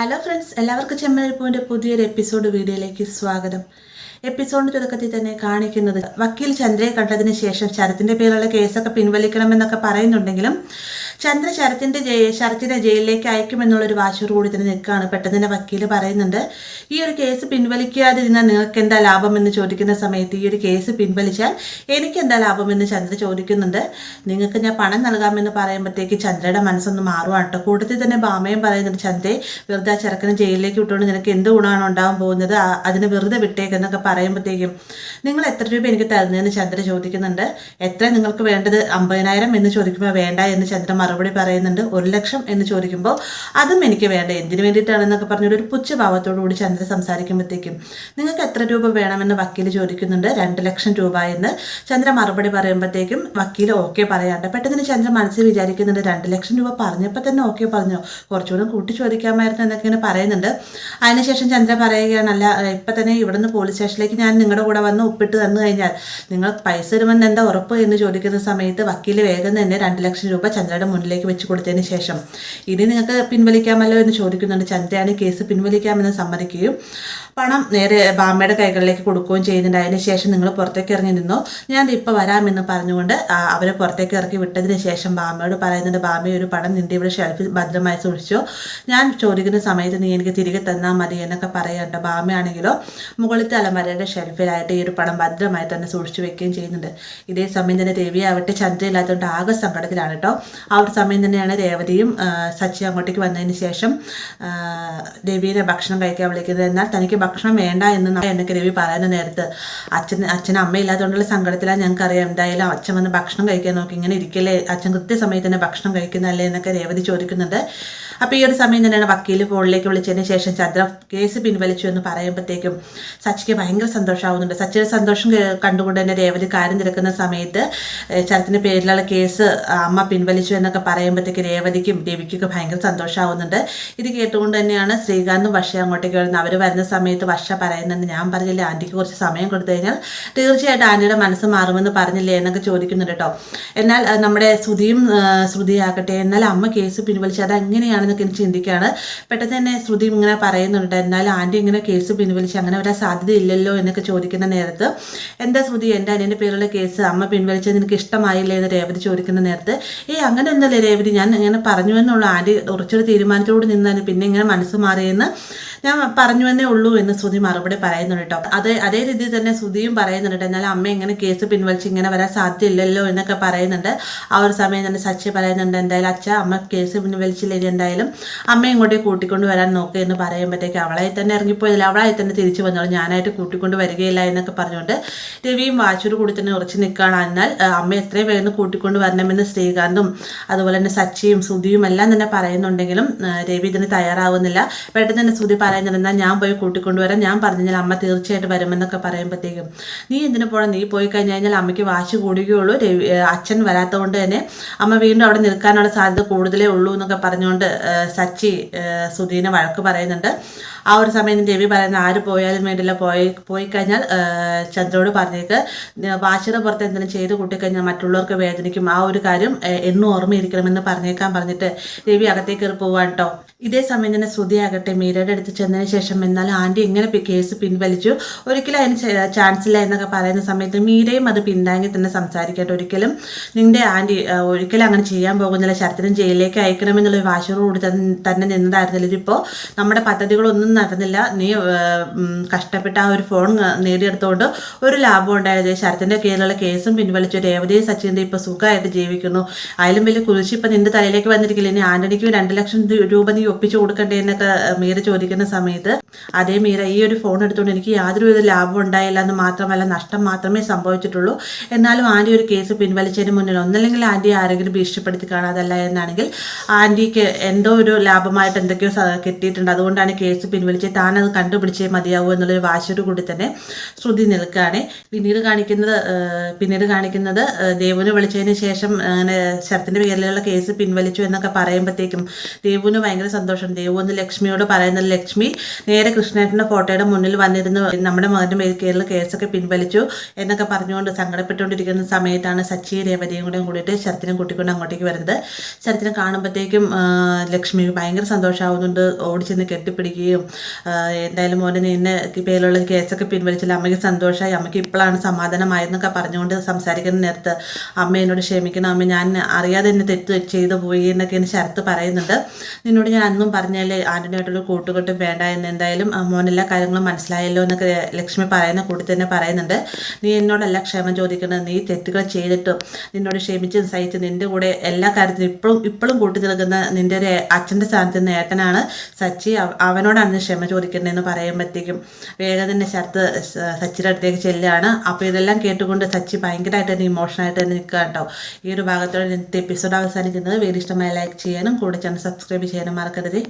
Hello friends, എല്ലാവർക്കും ചെമ്മരിപ്പൂവിൻ്റെ പുതിയൊരു episode വീഡിയോയിലേക്ക് സ്വാഗതം. എപ്പിസോഡിൻ്റെ തുടക്കത്തിൽ തന്നെ കാണിക്കുന്നത് വക്കീൽ ചന്ദ്രയെ കണ്ടതിന് ശേഷം ശരത്തിൻ്റെ പേരുള്ള കേസൊക്കെ പിൻവലിക്കണമെന്നൊക്കെ പറയുന്നുണ്ടെങ്കിലും ചന്ദ്ര ശരത്തിനെ ജയിലിലേക്ക് അയക്കുമെന്നുള്ളൊരു വാശിയോട് കൂടി തന്നെ നിൽക്കുകയാണ്. പെട്ടെന്ന് തന്നെ വക്കീൽ പറയുന്നുണ്ട്, ഈ ഒരു കേസ് പിൻവലിക്കാതിരുന്നാൽ നിങ്ങൾക്ക് എന്താ ലാഭം എന്ന് ചോദിക്കുന്ന സമയത്ത് ഈ ഒരു കേസ് പിൻവലിച്ചാൽ എനിക്ക് എന്താ ലാഭം എന്ന് ചന്ദ്ര ചോദിക്കുന്നുണ്ട്. നിങ്ങൾക്ക് ഞാൻ പണം നൽകാമെന്ന് പറയുമ്പോഴത്തേക്ക് ചന്ദ്രയുടെ മനസ്സൊന്ന് മാറുവാണ് കേട്ടോ. കൂട്ടത്തിൽ തന്നെ ഭാമയും പറയുന്നുണ്ട്, ചന്ദ്രയെ വെറുതെ ആ ചെറുക്കനെ ജയിലിലേക്ക് വിട്ടുകൊണ്ട് നിനക്ക് എന്ത് ഗുണമാണ് ഉണ്ടാകാൻ പോകുന്നത്, അതിന് വെറുതെ വിട്ടേക്കെന്നൊക്കെ പറയുമ്പോഴത്തേക്കും നിങ്ങൾ എത്ര രൂപ എനിക്ക് തരുന്നതെന്ന് ചന്ദ്ര ചോദിക്കുന്നുണ്ട്. എത്ര നിങ്ങൾക്ക് വേണ്ടത്? 50,000 എന്ന് ചോദിക്കുമ്പോൾ വേണ്ട എന്ന് ചന്ദ്ര മറുപടി പറയുന്നുണ്ട്. 1,00,000 എന്ന് ചോദിക്കുമ്പോൾ അതും എനിക്ക് വേണ്ട, എന്തിനു വേണ്ടിയിട്ടാണെന്നൊക്കെ പറഞ്ഞൊരു ഒരു പുച്ഛഭാവത്തോടു കൂടി ചന്ദ്ര സംസാരിക്കുമ്പോഴത്തേക്കും നിങ്ങൾക്ക് എത്ര രൂപ വേണമെന്ന് വക്കീൽ ചോദിക്കുന്നുണ്ട്. 2,00,000 രൂപ എന്ന് ചന്ദ്ര മറുപടി പറയുമ്പോഴത്തേക്കും വക്കീൽ ഓക്കെ പറയാണ്ട്. പെട്ടെന്ന് ചന്ദ്ര മനസ്സിൽ വിചാരിക്കുന്നുണ്ട്, 2,00,000 രൂപ പറഞ്ഞപ്പോൾ തന്നെ ഓക്കെ പറഞ്ഞു, കുറച്ചുകൂടെ കൂട്ടി ചോദിക്കാമായിരുന്നു എന്നൊക്കെ ഇങ്ങനെ പറയുന്നുണ്ട്. അതിനുശേഷം ചന്ദ്ര പറയുകയാണ്, അല്ല ഇപ്പം തന്നെ ഇവിടുന്ന് പോലീസ് സ്റ്റേഷനിലേക്ക് ഞാൻ നിങ്ങളുടെ കൂടെ വന്ന് ഒപ്പിട്ട് തന്നു കഴിഞ്ഞാൽ നിങ്ങൾ പൈസ തരുമെന്ന് എന്താ ഉറപ്പ് എന്ന് ചോദിക്കുന്ന സമയത്ത് വക്കീൽ വേഗം തന്നെ 2,00,000 രൂപ ചന്ദ്രയുടെ മുന്നിലേക്ക് വെച്ച് കൊടുത്തതിന് ശേഷം ഇനി നിങ്ങൾക്ക് പിൻവലിക്കാമല്ലോ എന്ന് ചോദിക്കുന്നുണ്ട്. ചന്ദ്രയാണ് കേസ് പിൻവലിക്കാമെന്ന് സമ്മതിക്കുകയും പണം നേരെ ഭാമയുടെ കൈകളിലേക്ക് കൊടുക്കുകയും ചെയ്യുന്നുണ്ട്. അതിന് ശേഷം നിങ്ങൾ പുറത്തേക്ക് ഇറങ്ങി നിന്നോ, ഞാൻ ഇപ്പോൾ വരാമെന്ന് പറഞ്ഞുകൊണ്ട് അവരെ പുറത്തേക്ക് ഇറക്കി വിട്ടതിന് ശേഷം ഭാമയോട് പറയുന്നുണ്ട്, ഭാമയെ ഒരു പണം നിൻ്റെ ഇവിടെ ഷെൽഫിൽ ഭദ്രമായി സൂക്ഷിച്ചോ, ഞാൻ ചോദിക്കുന്ന സമയത്ത് നീ എനിക്ക് തിരികെ തന്നാൽ മതി എന്നൊക്കെ പറയാണ്ട്. ഭാമയാണെങ്കിലോ മുകളിലത്തെ അലമാരയുടെ ഷെൽഫിലായിട്ട് ഈ ഒരു പണം ഭദ്രമായി തന്നെ സൂക്ഷിച്ചു വെക്കുകയും ചെയ്യുന്നുണ്ട്. ഇതേ സമയം തന്നെ രവി ആവട്ടെ ചന്ദ്രയില്ലാത്തതുകൊണ്ട് ആകെ സങ്കടത്തിലാണ് കേട്ടോ. ആ ഒരു സമയം തന്നെയാണ് രേവതിയും സച്ചി അങ്ങോട്ടേക്ക് വന്നതിന് ശേഷം രവിയെ ഭക്ഷണം കഴിക്കാൻ വിളിക്കുന്നത്. എന്നാൽ തനിക്ക് ഭക്ഷണം വേണ്ട എന്നൊക്കെ രവി പറയുന്ന നേരത്ത് അച്ഛനും അമ്മയില്ലാത്തതുകൊണ്ടുള്ള സങ്കടത്തിലാണ് ഞങ്ങൾക്കറിയാം, എന്തായാലും അച്ഛൻ വന്ന് ഭക്ഷണം കഴിക്കാൻ നോക്കി, ഇങ്ങനെ ഇരിക്കല്ലേ, അച്ഛൻ കൃത്യസമയത്ത് തന്നെ ഭക്ഷണം കഴിക്കുന്നതല്ലേ എന്നൊക്കെ രേവതി ചോദിക്കുന്നുണ്ട്. അപ്പോൾ ഈ ഒരു സമയം തന്നെയാണ് വക്കീൽ ഫോണിലേക്ക് വിളിച്ചതിന് ശേഷം ചന്ദ്ര കേസ് പിൻവലിച്ചു എന്ന് പറയുമ്പോഴത്തേക്കും സച്ചിക്ക് ഭയങ്കര സന്തോഷമാവുന്നുണ്ട്. സച്ചിയുടെ സന്തോഷം കണ്ടുകൊണ്ട് തന്നെ രേവതി കാര്യം തിരക്കുന്ന സമയത്ത് ശരത്തിൻ്റെ പേരിലുള്ള കേസ് അമ്മ പിൻവലിച്ചു എന്നൊക്കെ പറയുമ്പോഴത്തേക്ക് രേവതിക്കും രവിക്കൊക്കെ ഭയങ്കര സന്തോഷമാവുന്നുണ്ട്. ഇത് കേട്ടുകൊണ്ട് തന്നെയാണ് ശ്രീകാന്തും വർഷ അങ്ങോട്ടേക്ക് വരുന്നത്. അവർ വരുന്ന സമയത്ത് വർഷ പറയുന്നുണ്ട്, ഞാൻ പറഞ്ഞില്ലേ ആൻറ്റിക്ക് കുറച്ച് സമയം കൊടുത്തു കഴിഞ്ഞാൽ തീർച്ചയായിട്ടും ആൻറ്റിയുടെ മനസ്സ് മാറുമെന്ന് പറഞ്ഞില്ലേ എന്നൊക്കെ ചോദിക്കുന്നുണ്ട് കേട്ടോ. എന്നാൽ നമ്മുടെ ശ്രുതിയാകട്ടെ, എന്നാൽ അമ്മ കേസ് പിൻവലിച്ചത് അതെങ്ങനെയാണെന്നൊക്കെ എനിക്ക് ചിന്തിക്കുകയാണ്. പെട്ടെന്ന് തന്നെ ശ്രുതിയും ഇങ്ങനെ പറയുന്നുണ്ട്, എന്നാലും ആൻറ്റി ഇങ്ങനെ കേസ് പിൻവലിച്ച് അങ്ങനെ വരാൻ സാധ്യതയില്ലല്ലോ എന്നൊക്കെ ചോദിക്കുന്ന നേരത്ത് എന്താ ശ്രുതി, എൻ്റെ അനിയൻ്റെ പേരുള്ള കേസ് അമ്മ പിൻവലിച്ചത് നിനക്ക് ഇഷ്ടമായില്ലേ എന്ന് രേവതി ചോദിക്കുന്ന നേരത്ത് അങ്ങനെ ഒന്നല്ലേ രേവതി, ഞാൻ ഇങ്ങനെ പറഞ്ഞു എന്നുള്ള ആൻറ്റി ഉറച്ചൊരു തീരുമാനത്തോട് നിന്നാണ് പിന്നെ ഇങ്ങനെ മനസ്സ് മാറിയെന്ന് ഞാൻ പറഞ്ഞു എന്നേ ഉള്ളൂ എന്ന് ശ്രുതി മറുപടി പറയുന്നുണ്ട് കേട്ടോ. അതേ രീതിയിൽ തന്നെ ശ്രുതിയും പറയുന്നുണ്ട്, എന്നാൽ അമ്മ ഇങ്ങനെ കേസ് പിൻവലിച്ച് ഇങ്ങനെ വരാൻ സാധ്യതയില്ലല്ലോ എന്നൊക്കെ പറയുന്നുണ്ട്. ആ ഒരു സമയം തന്നെ സച്ചി പറയുന്നുണ്ട്, എന്തായാലും അച്ഛ അമ്മ കേസ് പിൻവലിച്ചില്ലേ, എന്തായാലും അമ്മ ഇങ്ങോട്ടേ കൂട്ടിക്കൊണ്ട് വരാൻ നോക്കുക എന്ന് പറയുമ്പോഴത്തേക്ക് അവളായി തന്നെ ഇറങ്ങിപ്പോയതില്ല, അവളായി തന്നെ തിരിച്ചു വന്നോളൂ, ഞാനായിട്ട് കൂട്ടിക്കൊണ്ട് വരികയില്ല എന്നൊക്കെ പറഞ്ഞുകൊണ്ട് രവിയും വാച്ചോട് കൂടി തന്നെ ഉറച്ചു നിൽക്കുകയാണ്. എന്നാൽ അമ്മ എത്രയും വേഗം കൂട്ടിക്കൊണ്ട് വരണമെന്ന് ശ്രീകാന്തും അതുപോലെ തന്നെ സച്ചിയും ശ്രുതിയും എല്ലാം തന്നെ പറയുന്നുണ്ടെങ്കിലും രവി ഇതിന് തയ്യാറാവുന്നില്ല. പെട്ടെന്ന് തന്നെ ശ്രുതി പറയുന്നുണ്ടെന്നാൽ ഞാൻ പോയി കൂട്ടിക്കൊണ്ടുവരാം, ഞാൻ പറഞ്ഞാൽ അമ്മ തീർച്ചയായിട്ടും വരുമെന്നൊക്കെ പറയുമ്പോഴത്തേക്കും നീ എന്തിനു പോകണം, നീ പോയി കഴിഞ്ഞ് കഴിഞ്ഞാൽ അമ്മയ്ക്ക് വാശി കൂടുകയുള്ളൂ, അച്ഛൻ വരാത്തതുകൊണ്ട് തന്നെ അമ്മ വീണ്ടും അവിടെ നിൽക്കാനുള്ള സാധ്യത കൂടുതലേ ഉള്ളൂ എന്നൊക്കെ പറഞ്ഞുകൊണ്ട് സച്ചി ശ്രുതിനെ വഴക്ക് പറയുന്നുണ്ട്. ആ ഒരു സമയം രവി പറയുന്ന ആര് പോയാലും വേണ്ടില്ല, പോയി കഴിഞ്ഞാൽ ചന്ദ്രയോട് പറഞ്ഞേക്ക് വാശിയുടെ പുറത്ത് എന്തെങ്കിലും ചെയ്ത് കൂട്ടിക്കഴിഞ്ഞാൽ മറ്റുള്ളവർക്ക് വേദനിക്കും, ആ ഒരു കാര്യം എന്നും ഓർമ്മയിരിക്കണമെന്ന് പറഞ്ഞിട്ട് രവി അകത്തേക്ക് കയറി പോവാൻ കേട്ടോ. ഇതേ സമയം തന്നെ ശ്രുതിയാകട്ടെ മീരയുടെ അടുത്ത് ചെന്നതിന് ശേഷം എന്നാൽ ആൻറ്റി ഇങ്ങനെ കേസ് പിൻവലിച്ചു, ഒരിക്കലും അതിന് ചാൻസ് ഇല്ല എന്നൊക്കെ പറയുന്ന സമയത്ത് മീരയും അത് പിന്താങ്ങി തന്നെ സംസാരിക്കട്ടെ, ഒരിക്കലും നിൻ്റെ ആൻറ്റി ഒരിക്കലും അങ്ങനെ ചെയ്യാൻ പോകുന്നില്ല, ശരത്തിനും ജയിലിലേക്ക് അയക്കണമെന്നുള്ള വാശിയോടുകൂടി തന്നെ നിന്നതായിരുന്നില്ല. ഇതിപ്പോൾ നമ്മുടെ പദ്ധതികളൊന്നും നടന്നില്ല, നീ കഷ്ടപ്പെട്ട ആ ഒരു ഫോൺ നേടിയെടുത്തുകൊണ്ട് ഒരു ലാഭം ഉണ്ടായത്, ശരത്തിൻ്റെ കീഴിലുള്ള കേസും പിൻവലിച്ചു, രേവതിയും സച്ചിൻ്റെ ഇപ്പോൾ സുഖമായിട്ട് ജീവിക്കുന്നു, അതിലും വലിയ കുരിശ് ഇപ്പം നിൻ്റെ തലയിലേക്ക് വന്നിരിക്കില്ല, ഇനി ആൻ്റണിക്ക് 2,00,000 രൂപ നീ ഒപ്പിച്ചു കൊടുക്കണ്ടേ എന്നൊക്കെ മീര ചോദിക്കുന്ന സമയത്ത് അതേ മീര, ഈ ഒരു ഫോൺ എടുത്തുകൊണ്ട് എനിക്ക് യാതൊരു വിധ ലാഭം ഉണ്ടായില്ല എന്ന് മാത്രമല്ല നഷ്ടം മാത്രമേ സംഭവിച്ചിട്ടുള്ളൂ, എന്നാലും ആൻറ്റി ഒരു കേസ് പിൻവലിച്ചതിന് മുന്നിൽ ഒന്നല്ലെങ്കിൽ ആൻറ്റി ആരെങ്കിലും ഭീഷണിപ്പെടുത്തി കാണാതല്ല എന്നാണെങ്കിൽ ആൻറ്റിക്ക് എന്തോ ഒരു ലാഭമായിട്ട് എന്തൊക്കെയോ കിട്ടിയിട്ടുണ്ട്, അതുകൊണ്ടാണ് കേസ് പിൻവലിച്ച് താനത് കണ്ടുപിടിച്ചേ മതിയാവൂ എന്നുള്ളൊരു വാശിയോട് കൂടി തന്നെ ശ്രുതി നിൽക്കുകയാണ്. പിന്നീട് കാണിക്കുന്നത് ദേവുവിനെ വിളിച്ചതിന് ശേഷം അങ്ങനെ ശരത്തിൻ്റെ പേരിലുള്ള കേസ് പിൻവലിച്ചു എന്നൊക്കെ പറയുമ്പോഴത്തേക്കും ദേവുവിന് ഭയങ്കര സന്തോഷം. ദേവു ഒന്ന് ലക്ഷ്മിയോട് പറയുന്നത്, ലക്ഷ്മി നേരെ കൃഷ്ണേട്ടൻ്റെ ഫോട്ടോയുടെ മുന്നിൽ വന്നിരുന്നു നമ്മുടെ മകൻ്റെ പേരിൽ കേസൊക്കെ പിൻവലിച്ചു എന്നൊക്കെ പറഞ്ഞുകൊണ്ട് സങ്കടപ്പെട്ടുകൊണ്ടിരിക്കുന്ന സമയത്താണ് സച്ചി രേവതിയും കൂടെ കൂടിയിട്ട് ശരത്തിനെ കൂട്ടിക്കൊണ്ട് അങ്ങോട്ടേക്ക് വരുന്നത്. ശരത്തിനെ കാണുമ്പോഴത്തേക്കും ലക്ഷ്മി ഭയങ്കര സന്തോഷമാവുന്നുണ്ട്. ഓടിച്ചെന്ന് കെട്ടിപ്പിടിക്കുകയും എന്തായാലും മോനെ നിന്നെ പേരിലുള്ള കേസൊക്കെ പിൻവലിച്ചില്ല, അമ്മയ്ക്ക് സന്തോഷമായി, അമ്മയ്ക്ക് ഇപ്പോഴാണ് സമാധാനമായെന്നൊക്കെ പറഞ്ഞുകൊണ്ട് സംസാരിക്കുന്ന നേരത്ത് അമ്മ എന്നോട് ക്ഷമിക്കണം, അമ്മ ഞാൻ അറിയാതെ എന്നെ തെറ്റ് ചെയ്തു പോയി എന്നൊക്കെയാണ് ശരത്ത് പറയുന്നുണ്ട്. നിന്നോട് ഞാൻ അന്നും പറഞ്ഞാൽ ആൻ്റണിയായിട്ടൊരു കൂട്ടുകെട്ടും വേണ്ട എന്ന്, എന്തായാലും മോൻ എല്ലാ കാര്യങ്ങളും മനസ്സിലായല്ലോ എന്നൊക്കെ ലക്ഷ്മി പറയുന്ന കൂടി തന്നെ പറയുന്നുണ്ട്. നീ എന്നോടല്ല ക്ഷമ ചോദിക്കുന്നത്, നീ തെറ്റുകൾ ചെയ്തിട്ടും നിന്നോട് ക്ഷമിച്ച് സഹിച്ച് നിൻ്റെ കൂടെ എല്ലാ കാര്യത്തിലും ഇപ്പോഴും കൂട്ടി നിൽക്കുന്ന നിൻ്റെ ഒരു അച്ഛൻ്റെ സ്ഥാനത്ത് നിന്ന് ഏട്ടനാണ് സച്ചി, അവനോടാണ് നീ ക്ഷമ ചോദിക്കേണ്ടതെന്ന് പറയുമ്പോഴത്തേക്കും വേഗം തന്നെ ശരത്ത് സച്ചിയുടെ അടുത്തേക്ക് ചെല്ലുകയാണ്. അപ്പോൾ ഇതെല്ലാം കേട്ടുകൊണ്ട് സച്ചി ഭയങ്കരമായിട്ട് തന്നെ ഇമോഷണലായിട്ട് തന്നെ നിൽക്കുക കേട്ടോ. ഈ ഒരു ഭാഗത്തോടെ ഇന്നത്തെ എപ്പിസോഡ് അവസാനിക്കുന്നത്. വീഡിയോ ഇഷ്ടമായി ലൈക്ക് ചെയ്യാനും കൂടെ ചാനൽ സബ്സ്ക്രൈബ് ചെയ്യാനും മറക്കരുത്.